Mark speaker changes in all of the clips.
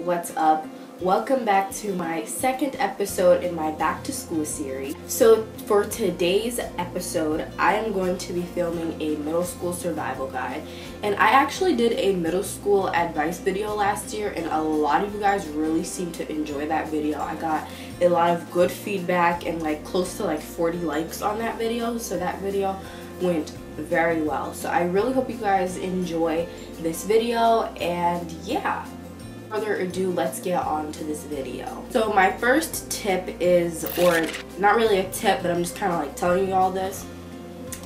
Speaker 1: what's up? Welcome back to my second episode in my back to school series. So for today's episode, I am going to be filming a middle school survival guide. And I actually did a middle school advice video last year, and a lot of you guys really seemed to enjoy that video. I got a lot of good feedback and like close to like 40 likes on that video, so that video went very well. So I really hope you guys enjoy this video, and yeah, further ado, let's get on to this video. So my first tip is, or not really a tip, but I'm just kind of like telling you all this.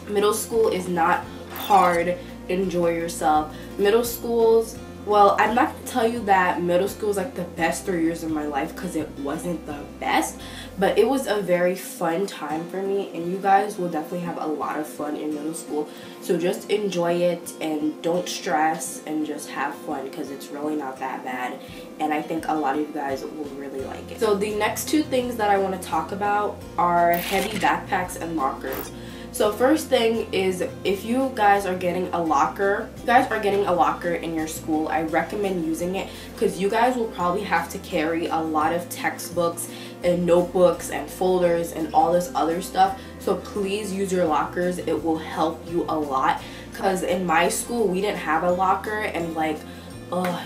Speaker 1: Middle school is not hard. Enjoy yourself. Middle schools, well, I'm not gonna tell you that middle school is like the best 3 years of my life, because it wasn't the best, but it was a very fun time for me, and you guys will definitely have a lot of fun in middle school. So just enjoy it and don't stress and just have fun, because it's really not that bad, and I think a lot of you guys will really like it. So the next two things that I want to talk about are heavy backpacks and lockers. So first thing is, if you guys are getting a locker, in your school, I recommend using it, because you guys will probably have to carry a lot of textbooks and notebooks and folders and all this other stuff. So please use your lockers. It will help you a lot, because in my school we didn't have a locker, and like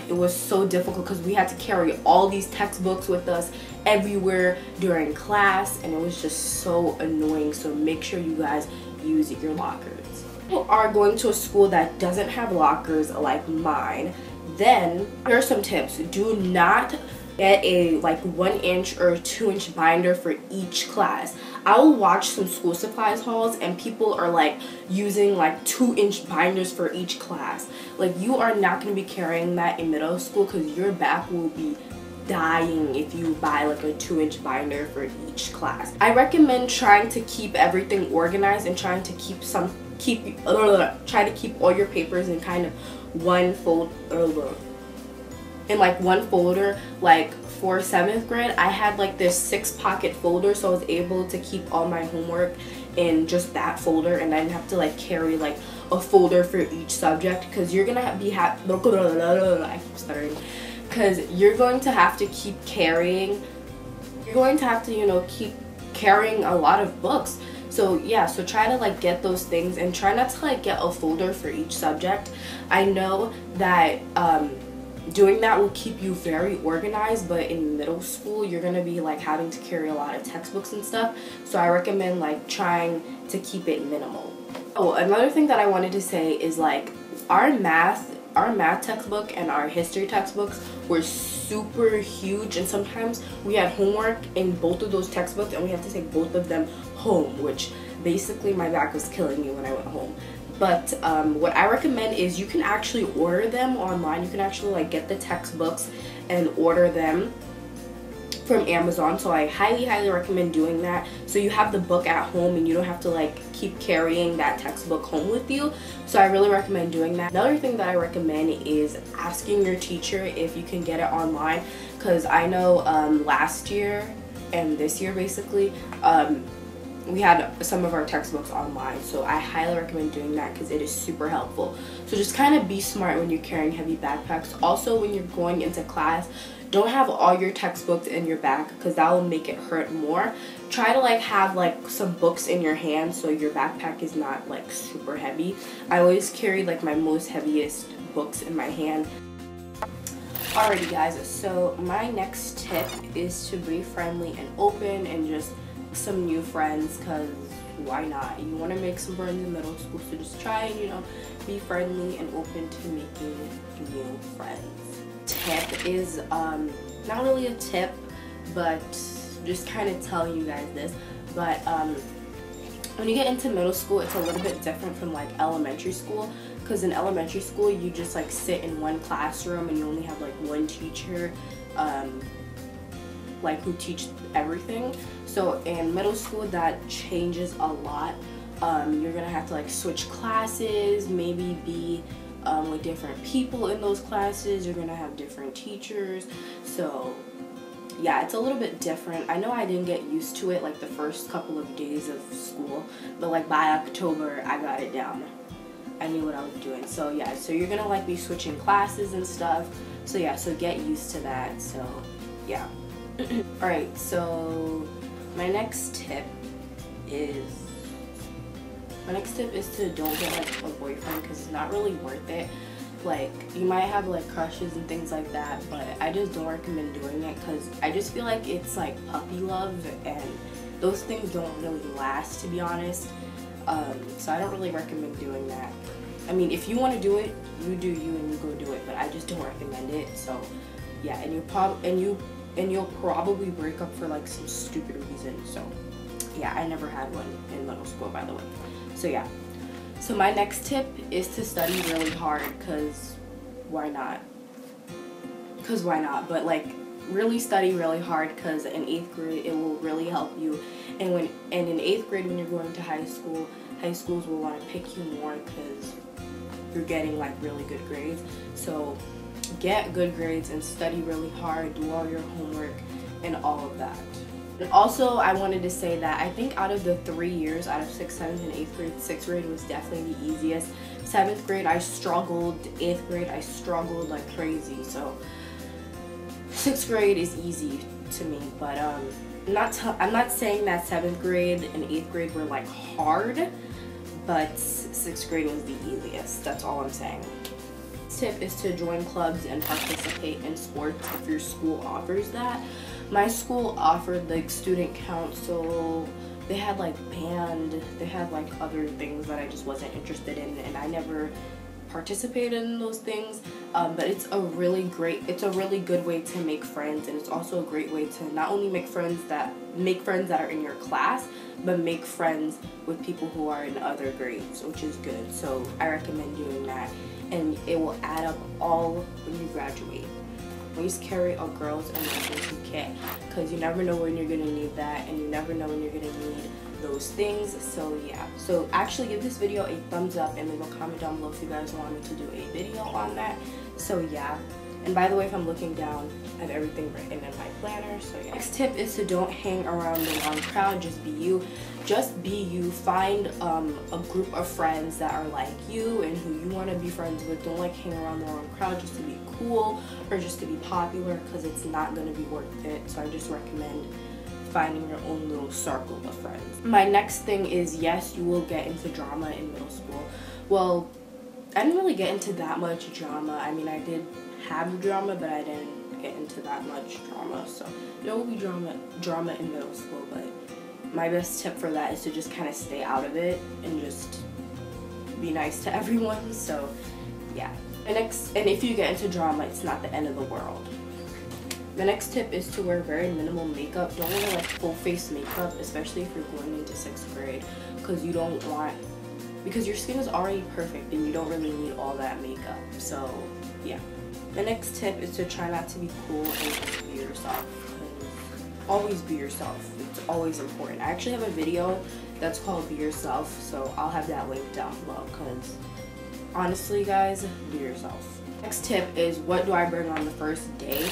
Speaker 1: it was so difficult because we had to carry all these textbooks with us everywhere during class, and it was just so annoying. So make sure you guys use your lockers. If you are going to a school that doesn't have lockers like mine, then here are some tips. Do not get a like 1-inch or 2-inch binder for each class. I will watch some school supplies hauls and people are like using like 2-inch binders for each class. Like, you are not going to be carrying that in middle school, because your back will be dying if you buy like a 2-inch binder for each class. I recommend trying to keep everything organized and trying to keep all your papers in kind of one folder. Like for 7th grade, I had like this 6-pocket folder, so I was able to keep all my homework in just that folder, and I didn't have to like carry like a folder for each subject, because you're gonna I keep stuttering, because you're going to have to keep carrying, keep carrying a lot of books. So yeah, so try to like get those things, and try not to like get a folder for each subject. I know that doing that will keep you very organized, but in middle school you're gonna be like having to carry a lot of textbooks and stuff, so I recommend like trying to keep it minimal. Oh, another thing that I wanted to say is like our math textbook and our history textbooks were super huge, and sometimes we had homework in both of those textbooks and we had to take both of them home, which basically my back was killing me when I went home. But what I recommend is you can actually order them online. You can actually like get the textbooks and order them from Amazon. So I highly recommend doing that, so you have the book at home and you don't have to like keep carrying that textbook home with you. So I really recommend doing that. Another thing that I recommend is asking your teacher if you can get it online, because I know last year and this year basically we had some of our textbooks online, so I highly recommend doing that because it is super helpful. So just kind of be smart when you're carrying heavy backpacks. Also, when you're going into class, don't have all your textbooks in your back, because that will make it hurt more. Try to like have like some books in your hand so your backpack is not like super heavy. I always carry like my most heaviest books in my hand. Alrighty guys, so my next tip is to be friendly and open and just some new friends, because why not? You want to make some friends in middle school, so just try and be friendly and open to making new friends. Tip is not really a tip, but just kind of telling you guys this, but when you get into middle school, it's a little bit different from like elementary school, because in elementary school you just like sit in one classroom and you only have like one teacher like who teach everything. So in middle school that changes a lot. You're gonna have to like switch classes, maybe be with different people in those classes. You're gonna have different teachers, so yeah, it's a little bit different. I know I didn't get used to it like the first couple of days of school, but like by October I got it down. I knew what I was doing. So yeah, so you're gonna like be switching classes and stuff. So yeah, so get used to that. So yeah. Alright, so my next tip is to don't get like a boyfriend, because it's not really worth it. Like, you might have like crushes and things like that, but I just don't recommend doing it, because I just feel like it's like puppy love, and those things don't really last, to be honest. So I don't really recommend doing that. I mean, if you want to do it, you do you and you go do it, but I just don't recommend it. So yeah, and you'll probably break up for like some stupid reason. So yeah, I never had one in middle school, by the way. So yeah. So my next tip is to study really hard, because why not? But like, really study really hard, because in 8th grade it will really help you. And in 8th grade, when you're going to high schools will want to pick you more because you're getting like really good grades. So get good grades and study really hard, do all your homework and all of that. And also, I wanted to say that I think out of the 3 years, out of 6th, 7th, and 8th grade, 6th grade was definitely the easiest. 7th grade I struggled, 8th grade I struggled like crazy. So 6th grade is easy to me, but I'm not saying that 7th grade and 8th grade were like hard, but 6th grade was the easiest. That's all I'm saying. Tip is to join clubs and participate in sports if your school offers that. My school offered like student council, they had like band, they had like other things that I just wasn't interested in, and I never participated in those things. But it's a really good way to make friends, and it's also a great way to not only make friends that are in your class, but make friends with people who are in other grades, which is good. So I recommend doing that, and it will add up all when you graduate. Always carry a girls and boys kit, because you never know when you're gonna need that, and you never know when you're gonna need those things. So yeah, so actually give this video a thumbs up and leave a comment down below if you guys want me to do a video on that. So yeah, and by the way, if I'm looking down, I have everything written in my planner. So yeah. Next tip is to don't hang around the wrong crowd. Just be you. Find a group of friends that are like you and who you want to be friends with. Don't like hang around the wrong crowd just to be cool or just to be popular, because it's not going to be worth it. So I just recommend finding your own little circle of friends. My next thing is, yes, you will get into drama in middle school. Well, I didn't really get into that much drama. I mean, I did have drama, but I didn't get into that much drama. So there will be drama in middle school, but my best tip for that is to just kind of stay out of it and just be nice to everyone. So yeah. And if you get into drama, it's not the end of the world. The next tip is to wear very minimal makeup. Don't wear like full face makeup, especially if you're going into 6th grade, because your skin is already perfect and you don't really need all that makeup. So yeah. The next tip is to try not to be cool and just be yourself. Always be yourself. It's always important. I actually have a video that's called Be Yourself, so I'll have that link down below, because honestly guys, be yourself. Next tip is, what do I bring on the first day?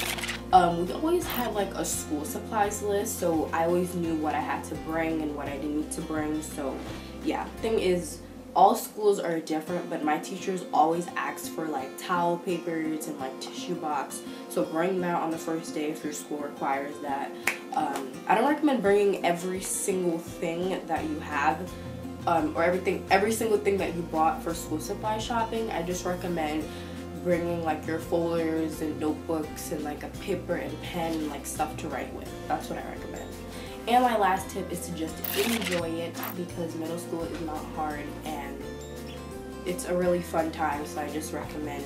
Speaker 1: We always had like a school supplies list, so I always knew what I had to bring and what I didn't need to bring. So yeah, thing is, all schools are different, but my teachers always ask for like towel papers and like tissue box. So bring that on the first day if your school requires that. I don't recommend bringing every single thing that you have, or every single thing that you bought for school supply shopping. I just recommend bringing like your folders and notebooks and like a paper and pen and like stuff to write with. That's what I recommend. And my last tip is to just enjoy it, because middle school is not hard and it's a really fun time. So I just recommend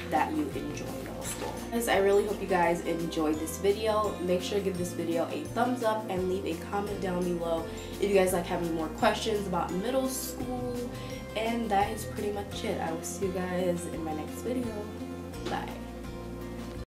Speaker 1: that you enjoy middle school. Guys, I really hope you guys enjoyed this video. Make sure to give this video a thumbs up and leave a comment down below if you guys like have any more questions about middle school. And that is pretty much it. I will see you guys in my next video. Bye.